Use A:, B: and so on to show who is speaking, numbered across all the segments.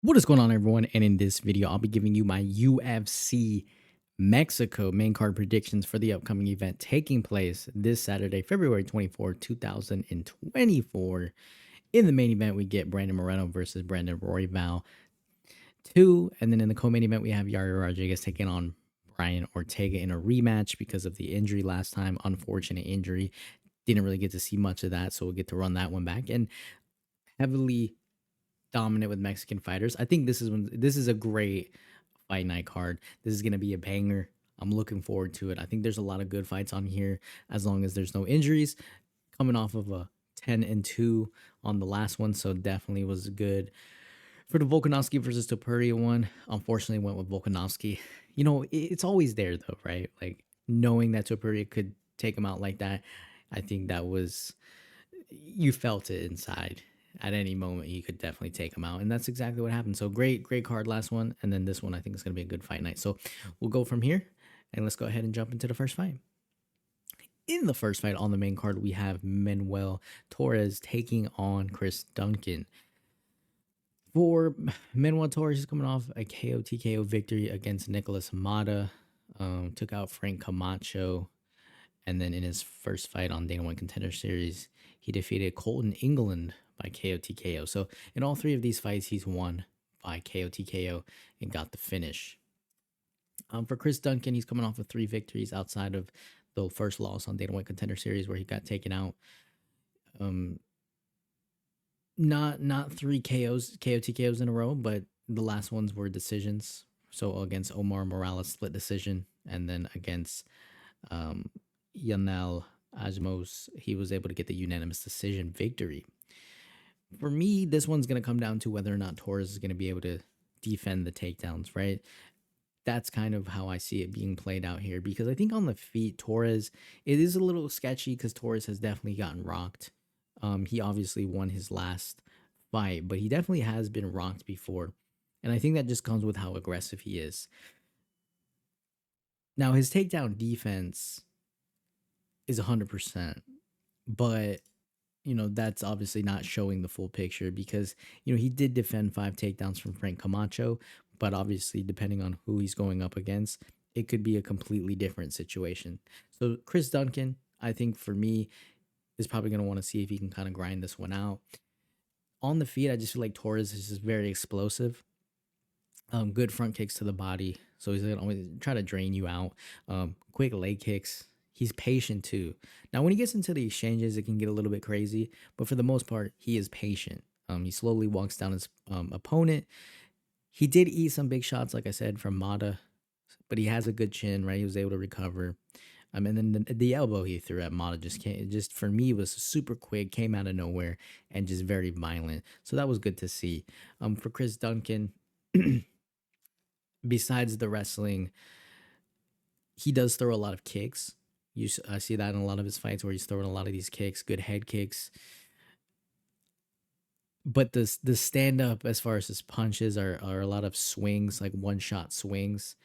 A: What is going on, everyone? And in this video, I'll be giving you my UFC Mexico main card predictions for the upcoming event taking place this Saturday, February 24, 2024. In the main event, we get Brandon Moreno versus Brandon Royval 2. And then in the co-main event, we have Yair Rodriguez taking on Brian Ortega in a rematch because of the injury last time. Unfortunate injury. Didn't really get to see much of that, so we'll get to run that one back. And heavily dominant with Mexican fighters. I think this is a great fight night card. This is going to be a banger. I'm looking forward to it. I think there's a lot of good fights on here as long as there's no injuries. Coming off of a 10-2 on the last one, so definitely was good. For the Volkanovski versus Topuria one, unfortunately went with Volkanovski. You know, it's always there though, right? Like knowing that Topuria could take him out like that, I think that was, you felt it inside. At any moment, he could definitely take him out. And that's exactly what happened. So great card last one. And then this one, I think is going to be a good fight night. So we'll go from here and let's go ahead and jump into the first fight. In the first fight on the main card, we have Manuel Torres taking on Chris Duncan. For Manuel Torres, he's coming off a KO TKO victory against Nicholas Mata. Took out Frank Camacho. And then in his first fight on Dana White Contender Series, he defeated Colton England by KO TKO. So in all three of these fights, he's won by KO TKO and got the finish. For Chris Duncan, he's coming off of 3 victories outside of the first loss on Dana White Contender Series where he got taken out. Not 3 KO TKOs in a row, but the last ones were decisions. So against Omar Morales, split decision, and then against Yanel Ajmos, he was able to get the unanimous decision victory. For me, this one's going to come down to whether or not Torres is going to be able to defend the takedowns, right? That's kind of how I see it being played out here, because I think on the feet, Torres, it is a little sketchy because Torres has definitely gotten rocked. He obviously won his last fight, but he definitely has been rocked before. And I think that just comes with how aggressive he is. Now, his takedown defense is 100%, but you know, that's obviously not showing the full picture because, you know, he did defend 5 takedowns from Frank Camacho, but obviously depending on who he's going up against, it could be a completely different situation. So Chris Duncan, I think for me, is probably going to want to see if he can kind of grind this one out. On the feet, I just feel like Torres is just very explosive. Good front kicks to the body, so he's going to always try to drain you out. Quick leg kicks. He's patient too. Now, when he gets into the exchanges, it can get a little bit crazy, but for the most part, he is patient. He slowly walks down his opponent. He did eat some big shots, like I said, from Mata, but he has a good chin, right? He was able to recover. And then the elbow he threw at Mata just for me was super quick, came out of nowhere, and just very violent. So that was good to see. For Chris Duncan, besides the wrestling, he does throw a lot of kicks. I see that in a lot of his fights where he's throwing a lot of these kicks, good head kicks. But the stand up as far as his punches are a lot of swings, like one shot swings.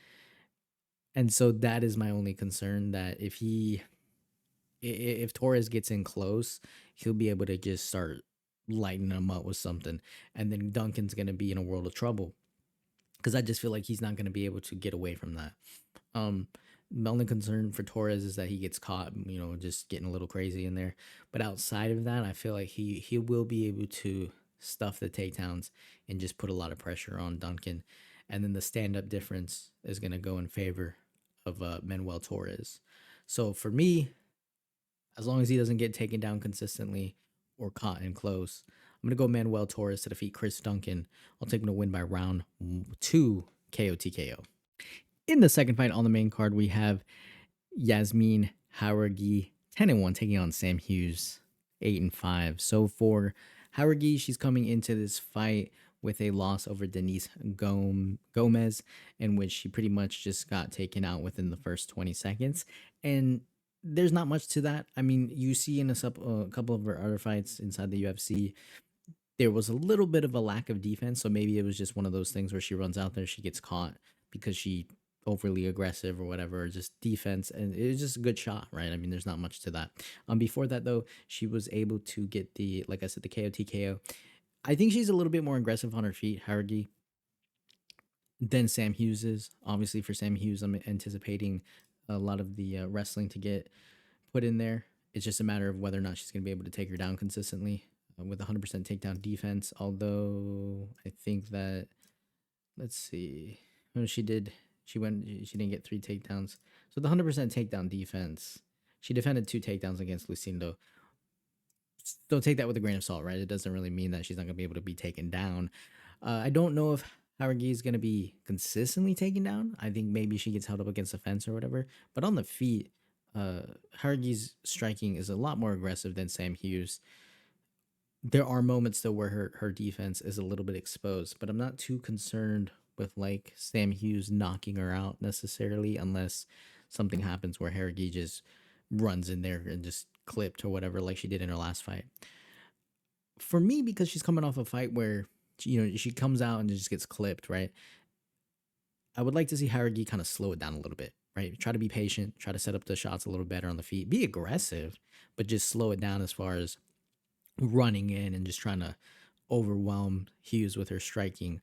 A: And so that is my only concern, that if Torres gets in close, he'll be able to just start lighting him up with something. And then Duncan's going to be in a world of trouble because I just feel like he's not going to be able to get away from that. The only concern for Torres is that he gets caught, you know, just getting a little crazy in there. But outside of that, I feel like he will be able to stuff the takedowns and just put a lot of pressure on Duncan. And then the stand-up difference is going to go in favor of Manuel Torres. So for me, as long as he doesn't get taken down consistently or caught in close, I'm going to go Manuel Torres to defeat Chris Duncan. I'll take him to win by round 2 KO TKO. In the second fight on the main card, we have Yazmin Jauregui 10-1 taking on Sam Hughes 8-5. So for Jauregui, she's coming into this fight with a loss over Denise Gomez, in which she pretty much just got taken out within the first 20 seconds. And there's not much to that. I mean, you see in a couple of her other fights inside the UFC, there was a little bit of a lack of defense. So maybe it was just one of those things where she runs out there, she gets caught because she overly aggressive or whatever, or just defense, and it was just a good shot, right? I mean, there's not much to that. Before that though, she was able to get the, like I said, the KO TKO. I think she's a little bit more aggressive on her feet, Jauregui. than Sam Hughes is. Obviously, for Sam Hughes, I'm anticipating a lot of the wrestling to get put in there. It's just a matter of whether or not she's going to be able to take her down consistently with 100% takedown defense. Although I think that, let's see, when she did, she didn't get 3 takedowns. So the 100% takedown defense, she defended 2 takedowns against Lucindo. Don't take that with a grain of salt, right? It doesn't really mean that she's not going to be able to be taken down. I don't know if Jauregui is going to be consistently taken down. I think maybe she gets held up against the fence or whatever. But on the feet, Jauregui's striking is a lot more aggressive than Sam Hughes. There are moments though where her defense is a little bit exposed, but I'm not too concerned with like Sam Hughes knocking her out necessarily, unless something happens where Jauregui just runs in there and just clipped or whatever, like she did in her last fight. For me, because she's coming off a fight where she comes out and just gets clipped, right? I would like to see Jauregui kind of slow it down a little bit, right? Try to be patient, try to set up the shots a little better on the feet, be aggressive, but just slow it down as far as running in and just trying to overwhelm Hughes with her striking.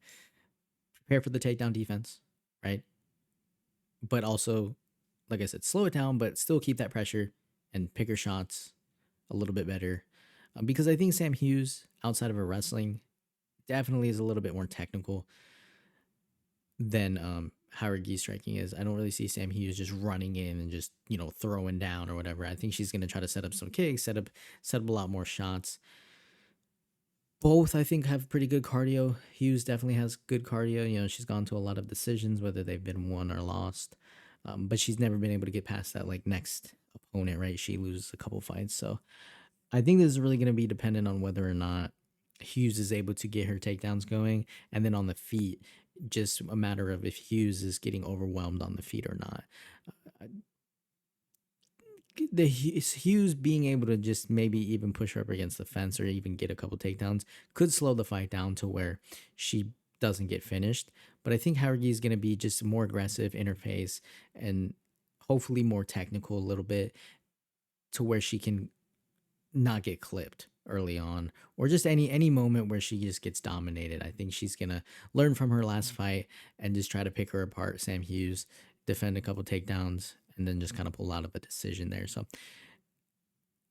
A: Prepare for the takedown defense, right? But also, like I said, slow it down, but still keep that pressure and pick her shots a little bit better. Because I think Sam Hughes, outside of her wrestling, definitely is a little bit more technical than Jauregui striking is. I don't really see Sam Hughes just running in and just throwing down or whatever. I think she's gonna try to set up some kicks, set up a lot more shots. Both I think have pretty good cardio. Hughes definitely has good cardio. She's gone to a lot of decisions, whether they've been won or lost, but she's never been able to get past that like next opponent. Right? She loses a couple fights, so I think this is really going to be dependent on whether or not Hughes is able to get her takedowns going. And then on the feet, just a matter of if Hughes is getting overwhelmed on the feet or not. The Hughes being able to just maybe even push her up against the fence or even get a couple takedowns could slow the fight down to where she doesn't get finished. But I think Jauregui is going to be just more aggressive interface and hopefully more technical a little bit to where she can not get clipped early on or just any moment where she just gets dominated. I think she's gonna learn from her last fight and just try to pick her apart, Sam Hughes, defend a couple takedowns, and then just kind of pull out of a decision there. So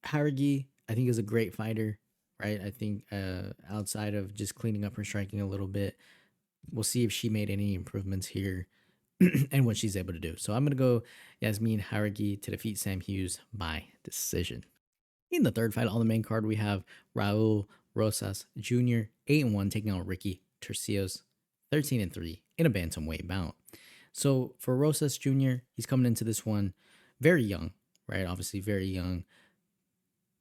A: Jauregui, I think, is a great fighter, right? I think outside of just cleaning up her striking a little bit, we'll see if she made any improvements here and what she's able to do. So I'm gonna go Yazmin Jauregui to defeat Sam Hughes by decision. In the third fight on the main card, we have Raul Rosas Jr., 8-1, taking on Ricky Turcios, 13-3, in a bantamweight bout. So for Rosas Jr., he's coming into this one very young, right? Obviously, very young.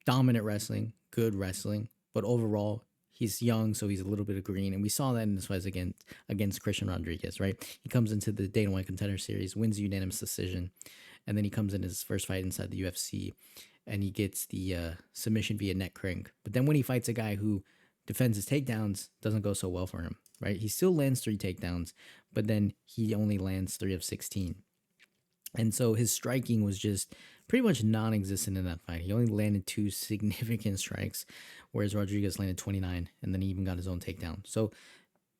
A: Dominant wrestling, good wrestling, but overall, he's young, so he's a little bit of green. And we saw that in this fight against Cristian Rodriguez, right? He comes into the Dana White Contender Series, wins unanimous decision, and then he comes in his first fight inside the UFC and he gets the submission via neck crank. But then when he fights a guy who defends his takedowns, doesn't go so well for him, right? He still lands 3 takedowns, but then he only lands 3 of 16. And so his striking was just pretty much non-existent in that fight. He only landed 2 significant strikes, whereas Rodriguez landed 29, and then he even got his own takedown. So,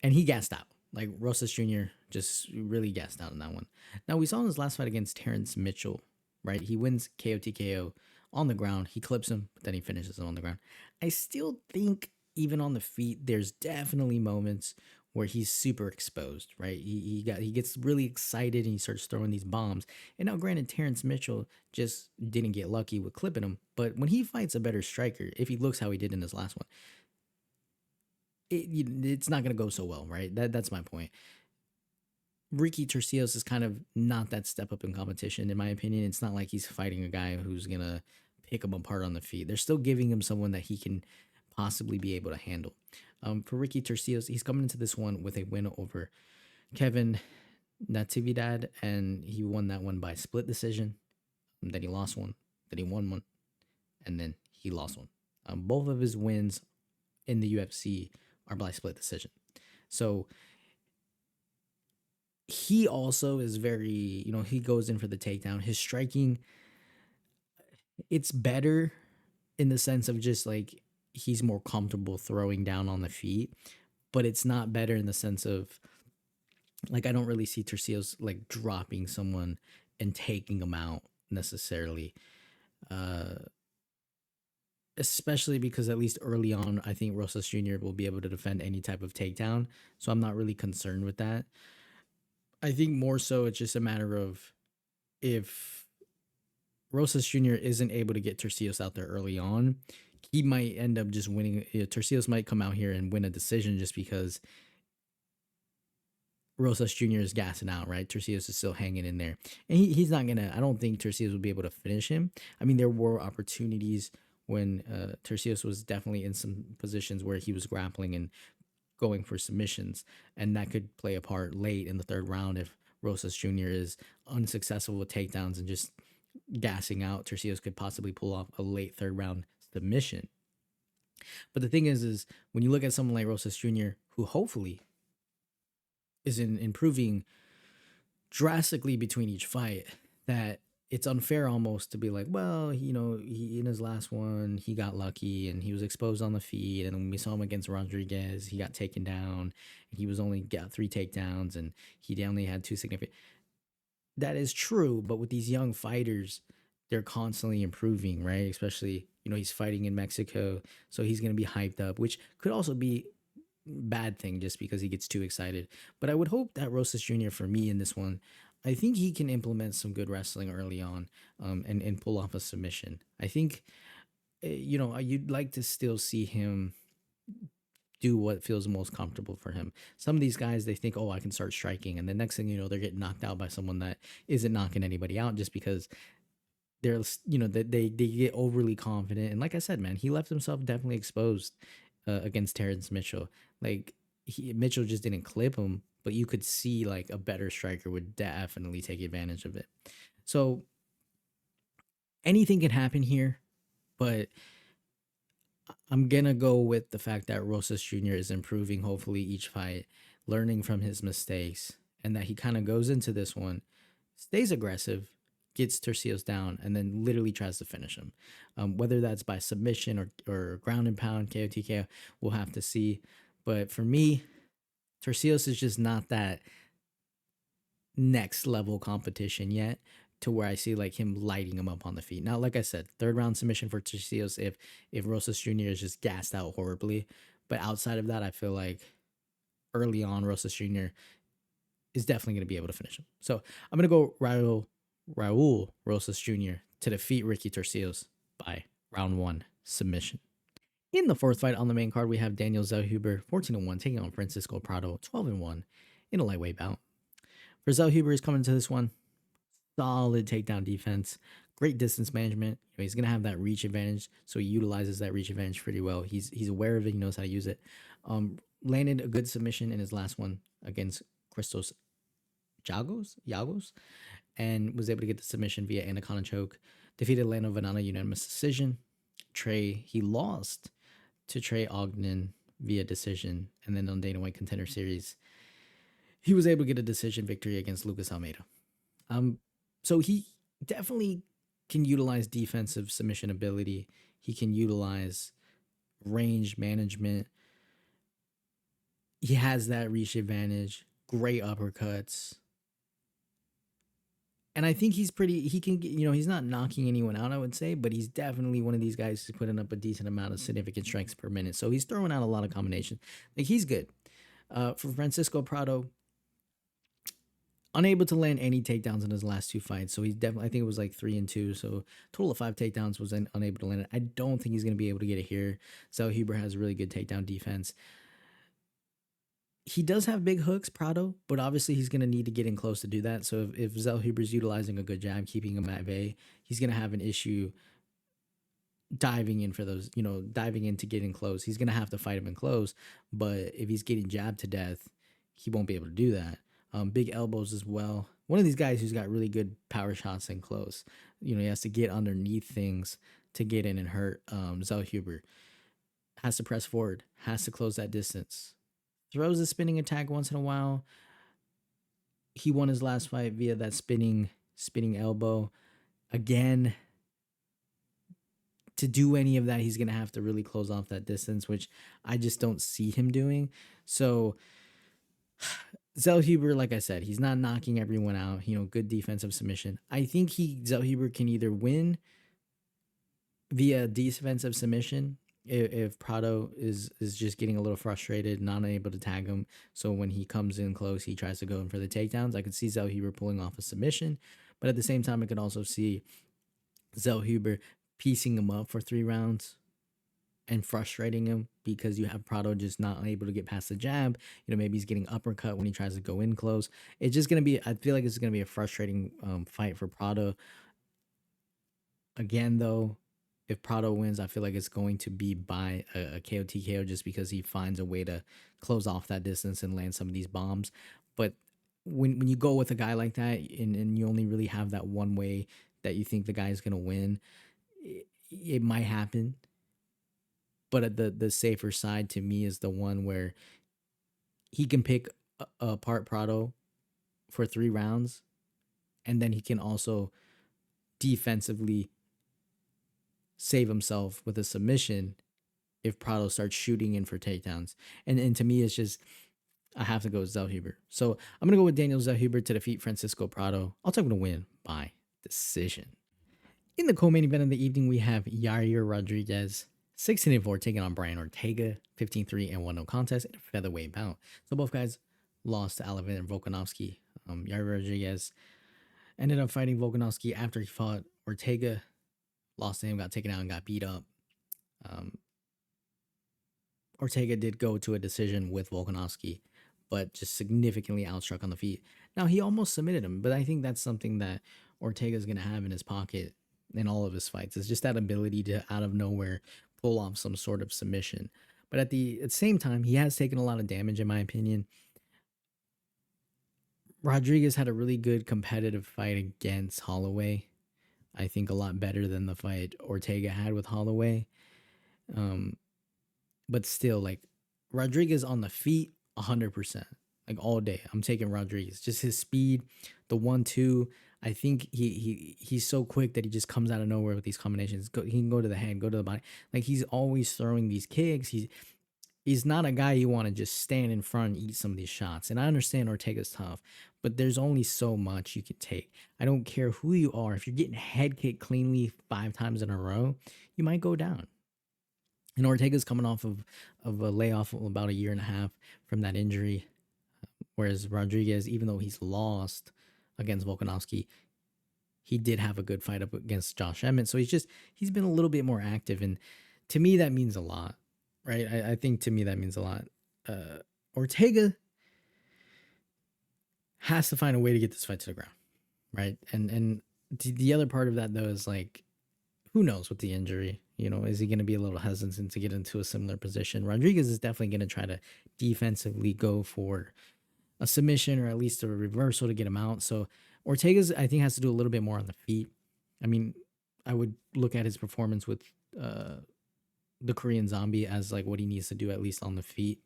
A: and he gassed out. Like Rosas Jr. just really gassed out in that one. Now we saw in his last fight against Terrence Mitchell, right? He wins KO TKO on the ground. He clips him, but then he finishes him on the ground. I still think even on the feet, there's definitely moments where he's super exposed, right? He gets really excited and he starts throwing these bombs. And now, granted, Terrence Mitchell just didn't get lucky with clipping him, but when he fights a better striker, if he looks how he did in his last one, it's not going to go so well, right? That's my point. Ricky Turcios is kind of not that step up in competition, in my opinion. It's not like he's fighting a guy who's going to pick him apart on the feet. They're still giving him someone that he can possibly be able to handle. For Ricky Turcios, he's coming into this one with a win over Kevin Natividad, and he won that one by split decision. Then he lost one, then he won one, and then he lost one. Both of his wins in the UFC are by split decision. So he also is very, he goes in for the takedown. His striking, it's better in the sense of just like he's more comfortable throwing down on the feet, but it's not better in the sense of Like I don't really see Turcios like dropping someone and taking them out necessarily. Uh, Especially because at least early on, I think Rosas Jr. will be able to defend any type of takedown. So I'm not really concerned with that. I think more so it's just a matter of if Rosas Jr. isn't able to get Turcios out there early on, he might end up just winning. Turcios might come out here and win a decision just because Rosas Jr. is gassing out, right? Turcios is still hanging in there. And he's not going to, I don't think Turcios will be able to finish him. I mean, there were opportunities when Turcios was definitely in some positions where he was grappling and going for submissions. And that could play a part late in the third round if Rosas Jr. is unsuccessful with takedowns and just gassing out. Turcios could possibly pull off a late third round submission. But the thing is when you look at someone like Rosas Jr., who hopefully is improving drastically between each fight, that it's unfair almost to be like, well, he in his last one, he got lucky and he was exposed on the feet. And when we saw him against Rodriguez, he got taken down and he was only got 3 takedowns and he only had 2 significant. That is true. But with these young fighters, they're constantly improving, right? Especially, he's fighting in Mexico. So he's going to be hyped up, which could also be bad thing just because he gets too excited. But I would hope that Rosas Jr. for me in this one, I think he can implement some good wrestling early on, and pull off a submission. I think, you'd like to still see him do what feels most comfortable for him. Some of these guys, they think, oh, I can start striking. And the next thing you know, they're getting knocked out by someone that isn't knocking anybody out just because they're, they get overly confident. And like I said, man, he left himself definitely exposed against Terrence Mitchell. Like Mitchell just didn't clip him, but you could see like a better striker would definitely take advantage of it. So anything can happen here, but I'm gonna go with the fact that Rosas Jr. is improving hopefully each fight, learning from his mistakes, and that he kind of goes into this one, stays aggressive, gets Turcios down, and then literally tries to finish him. Whether that's by submission or ground and pound, KO TKO, we'll have to see. But for me, Turcios is just not that next level competition yet to where I see like him lighting him up on the feet. Now, like I said, third round submission for Turcios if Rosas Jr. is just gassed out horribly. But outside of that, I feel like early on, Rosas Jr. is definitely going to be able to finish him. So I'm going to go Raul Rosas Jr. to defeat Ricky Turcios by round 1 submission. In the fourth fight on the main card, we have Daniel Zellhuber, 14-1, taking on Francisco Prado, 12-1, in a lightweight bout. For Zellhuber, he's coming to this one, solid takedown defense, great distance management. He's going to have that reach advantage, so he utilizes that reach advantage pretty well. He's aware of it. He knows how to use it. Landed a good submission in his last one against Christos Yagos, and was able to get the submission via anaconda choke. Defeated Lando Vanana unanimous decision. He lost to Trey Ogden via decision, and then on Dana White Contender Series, he was able to get a decision victory against Lucas Almeida. So he definitely can utilize defensive submission ability. He can utilize range management. He has that reach advantage, great uppercuts. And I think he can, he's not knocking anyone out, I would say, but he's definitely one of these guys who's putting up a decent amount of significant strikes per minute. So he's throwing out a lot of combinations. Like, he's good. For Francisco Prado, unable to land any takedowns in his last 2 fights. So he's definitely, I think it was like 3-2. So total of 5 takedowns, was unable to land it. I don't think he's going to be able to get it here. Zellhuber has really good takedown defense. He does have big hooks, Prado, but obviously he's going to need to get in close to do that. So if Zellhuber's utilizing a good jab, keeping him at bay, he's going to have an issue diving in for those, diving in to get in close. He's going to have to fight him in close, but if he's getting jabbed to death, he won't be able to do that. Big elbows as well. One of these guys who's got really good power shots in close. He has to get underneath things to get in and hurt. Zellhuber has to press forward, has to close that distance. Throws a spinning attack once in a while. He won his last fight via that spinning elbow. Again, to do any of that, he's going to have to really close off that distance, which I just don't see him doing. So Zellhuber, like I said, he's not knocking everyone out. Good defensive submission. I think Zellhuber can either win via defensive submission if Prado is just getting a little frustrated, not able to tag him. So when he comes in close, he tries to go in for the takedowns. I could see Zellhuber pulling off a submission, but at the same time, I could also see Zellhuber piecing him up for 3 rounds and frustrating him because you have Prado just not able to get past the jab. Maybe he's getting uppercut when he tries to go in close. It's just going to be, I feel like it's going to be a frustrating fight for Prado. Again, though, if Prado wins, I feel like it's going to be by a KO TKO just because he finds a way to close off that distance and land some of these bombs. But when you go with a guy like that and you only really have that one way that you think the guy is going to win, it might happen. But at the safer side to me is the one where he can pick apart Prado for 3 rounds, and then he can also defensively save himself with a submission if Prado starts shooting in for takedowns. And to me, it's just, I have to go with Zellhuber. So I'm going to go with Daniel Zellhuber to defeat Francisco Prado. I'll take him to win by decision. In the co-main event of the evening, we have Yair Rodriguez, 16-4, taking on Brian Ortega, 15-3 and 1-0 contest in a featherweight bout. So both guys lost to Alavin and Volkanovski. Yair Rodriguez ended up fighting Volkanovski after he fought Ortega, lost to him, got taken out, and got beat up. Ortega did go to a decision with Volkanovski, but just significantly outstruck on the feet. Now, he almost submitted him, but I think that's something that Ortega is going to have in his pocket in all of his fights. It's just that ability to, out of nowhere, pull off some sort of submission. But at the same time, he has taken a lot of damage, in my opinion. Rodriguez had a really good competitive fight against Holloway. I think a lot better than the fight Ortega had with Holloway. But still, like, Rodriguez on the feet, 100%. Like, all day. I'm taking Rodriguez. Just his speed, the 1-2. I think he's so quick that he just comes out of nowhere with these combinations. He can go to the head, go to the body. Like, he's always throwing these kicks. He's not a guy you want to just stand in front and eat some of these shots. And I understand Ortega's tough, but there's only so much you can take. I don't care who you are. If you're getting head kicked cleanly 5 times in a row, you might go down. And Ortega's coming off of a layoff of about 1.5 years from that injury. Whereas Rodriguez, even though he's lost against Volkanovski, he did have a good fight up against Josh Emmett. So he's been a little bit more active. And to me, that means a lot, right? I think to me that means a lot. Ortega has to find a way to get this fight to the ground, right? And the other part of that, though, is like, who knows with the injury? Is he going to be a little hesitant to get into a similar position? Rodriguez is definitely going to try to defensively go for a submission or at least a reversal to get him out. So Ortega's, I think, has to do a little bit more on the feet. I mean, I would look at his performance with the Korean Zombie as like what he needs to do, at least on the feet.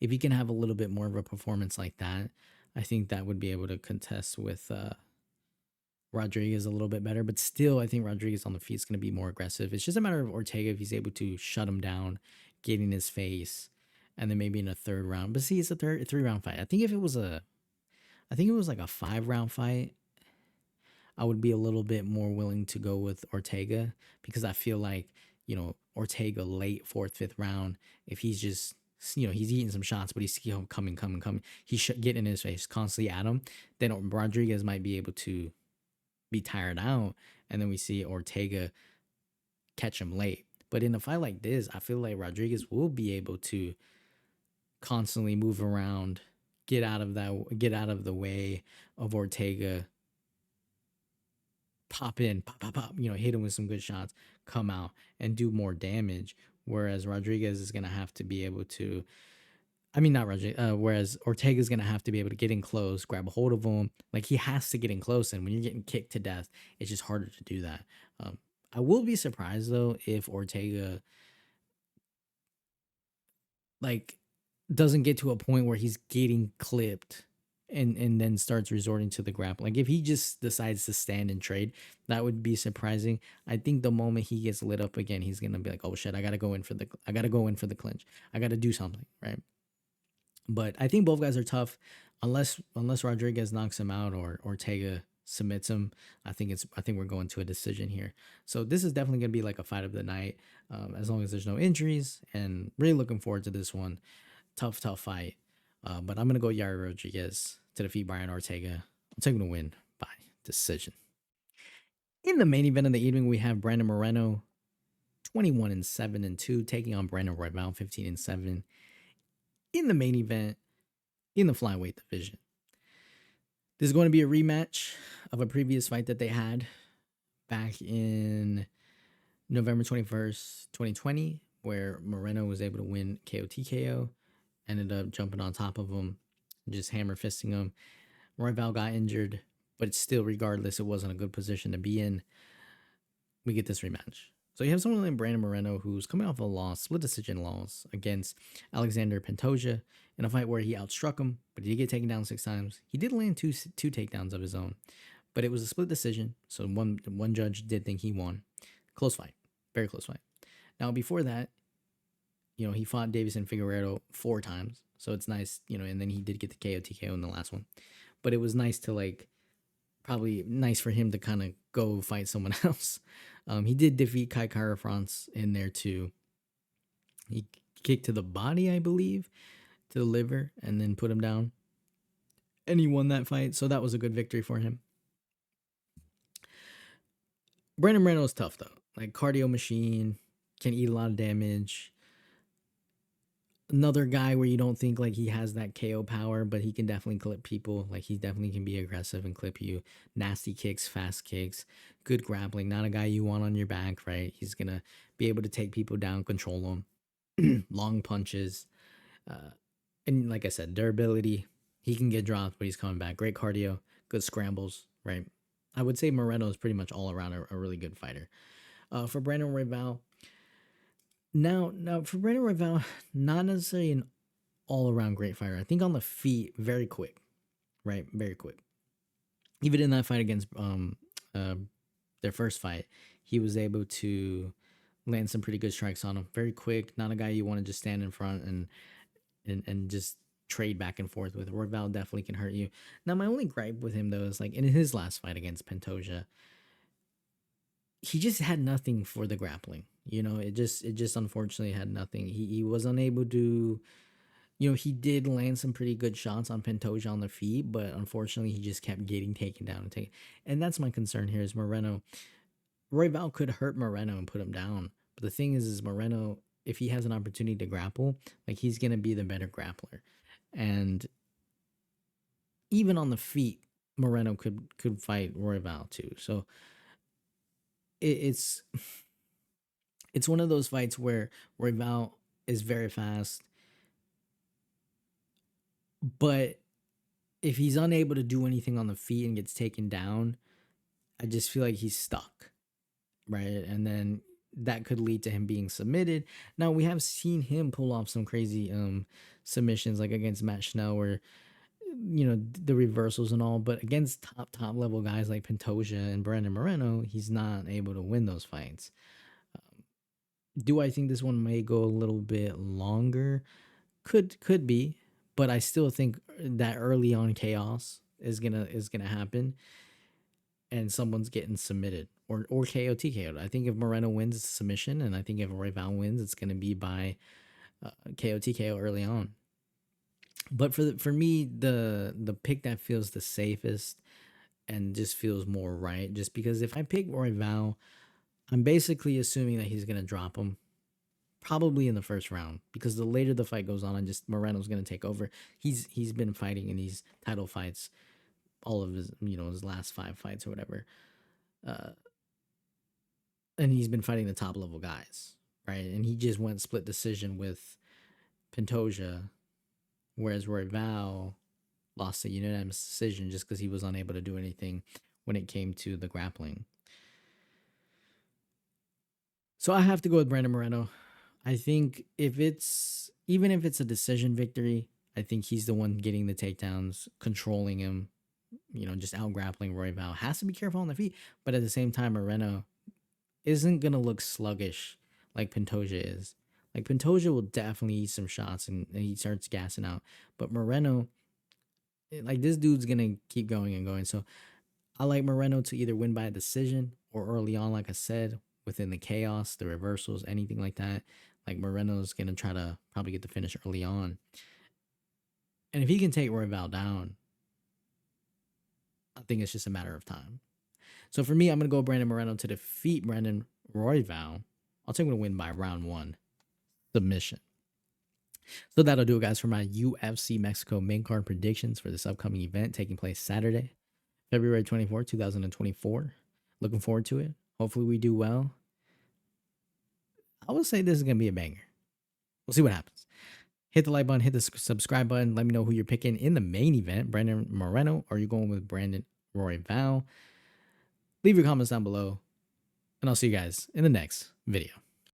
A: If he can have a little bit more of a performance like that, I think that would be able to contest with Rodriguez a little bit better. But still, I think Rodriguez on the feet is going to be more aggressive. It's just a matter of Ortega, if he's able to shut him down, get in his face, and then maybe in a 3rd round. But see, it's a 3-round fight. I think if it was like a 5-round fight, I would be a little bit more willing to go with Ortega, because I feel like, Ortega late 4th, 5th round, if he's just, he's eating some shots, but he's coming. He's getting in his face constantly at him. Then Rodriguez might be able to be tired out, and then we see Ortega catch him late. But in a fight like this, I feel like Rodriguez will be able to constantly move around, get out of the way of Ortega, pop in, pop, hit him with some good shots, come out and do more damage. Whereas Rodriguez is gonna have to be able to, whereas Ortega's gonna have to be able to get in close, grab a hold of him. Like, he has to get in close, and when you're getting kicked to death, it's just harder to do that. I will be surprised though if Ortega doesn't get to a point where he's getting clipped and then starts resorting to the grapple. Like, if he just decides to stand and trade, that would be surprising. I think the moment he gets lit up again, he's gonna be like, oh shit, I gotta go in for the clinch. I gotta do something, right? But I think both guys are tough, unless Rodriguez knocks him out or Ortega submits him. I think we're going to a decision here. So this is definitely gonna be like a fight of the night, as long as there's no injuries. And really looking forward to this one. Tough fight. But I'm gonna go Yair Rodriguez to defeat Brian Ortega. I'm taking to win by decision. In the main event of the evening, we have Brandon Moreno, 21-7-2, taking on Brandon Royval, 15-7. In the main event, in the flyweight division, this is going to be a rematch of a previous fight that they had back in November 21st, 2020, where Moreno was able to win KO TKO, ended up jumping on top of him, just hammer fisting him. Royval got injured, but still, regardless, it wasn't a good position to be in. We get this rematch. So you have someone like Brandon Moreno who's coming off a loss, split decision loss against Alexander Pantoja in a fight where he outstruck him, but he did get taken down 6 times. He did land two takedowns of his own, but it was a split decision. So one judge did think he won. Close fight, very close fight. Now before that, he fought Davison Figueiredo 4 times, so it's nice, and then he did get the KO TKO in the last one. But it was nice to probably nice for him to kind of go fight someone else. He did defeat Kai Kara-France in there too. He kicked to the body, I believe, to the liver, and then put him down. And he won that fight, so that was a good victory for him. Brandon Moreno is tough, though. Cardio machine, can eat a lot of damage. Another guy where you don't think he has that KO power, but he can definitely clip people. He definitely can be aggressive and clip you. Nasty kicks, fast kicks, good grappling. Not a guy you want on your back, right? He's gonna be able to take people down, control them. Long punches, and like I said, durability. He can get dropped, but he's coming back. Great cardio, good scrambles, right? I would say Moreno is pretty much all around a really good fighter. For Brandon Royval. Now for Brandon Royval, not necessarily an all-around great fighter. I think on the feet, very quick, right? Very quick. Even in that fight against their first fight, he was able to land some pretty good strikes on him. Very quick, not a guy you want to just stand in front and just trade back and forth with. Royval definitely can hurt you. Now, my only gripe with him though is in his last fight against Pantoja, he just had nothing for the grappling. It just unfortunately had nothing. He was unable to, he did land some pretty good shots on Pantoja on the feet, but unfortunately he just kept getting taken down and that's my concern here is Moreno. Royval could hurt Moreno and put him down. But the thing is Moreno, if he has an opportunity to grapple, he's gonna be the better grappler. And even on the feet, Moreno could fight Royval too. So it's one of those fights where Royval is very fast, but if he's unable to do anything on the feet and gets taken down, I just feel like he's stuck, right? And then that could lead to him being submitted. Now, we have seen him pull off some crazy submissions, against Matt Schnell, where the reversals and all, but against top level guys like Pantoja and Brandon Moreno, he's not able to win those fights. Do I think this one may go a little bit longer? Could be, but I still think that early on chaos is gonna happen, and someone's getting submitted or KO TKO. I think if Moreno wins, it's a submission, and I think if Royval wins, it's gonna be by KO TKO early on. But for me, the pick that feels the safest and just feels more right, just because if I pick Royval, I'm basically assuming that he's gonna drop him, probably in the first round, because the later the fight goes on, Moreno's gonna take over. He's been fighting in these title fights, all of his his last 5 fights or whatever, and he's been fighting the top level guys, right? And he just went split decision with Pantoja, whereas Royval lost a unanimous decision just because he was unable to do anything when it came to the grappling. So I have to go with Brandon Moreno. I think even if it's a decision victory, I think he's the one getting the takedowns, controlling him, just out grappling Royval. Has to be careful on the feet, but at the same time, Moreno isn't gonna look sluggish like Pantoja is. Like Pantoja will definitely eat some shots and he starts gassing out. But Moreno, like this dude's gonna keep going and going. So I like Moreno to either win by a decision or early on, like I said, within the chaos, the reversals, anything like that. Like Moreno's gonna try to probably get the finish early on. And if he can take Royval down, I think it's just a matter of time. So for me, I'm gonna go Brandon Moreno to defeat Brandon Royval. I'll take him to win by round 1 submission. So that'll do it, guys, for my UFC Mexico main card predictions for this upcoming event taking place Saturday, February 24, 2024. Looking forward to it. Hopefully we do well. I would say this is going to be a banger. We'll see what happens. Hit the like button, hit the subscribe button. Let me know who you're picking in the main event, Brandon Moreno, or you're going with Brandon Royval. Leave your comments down below, and I'll see you guys in the next video.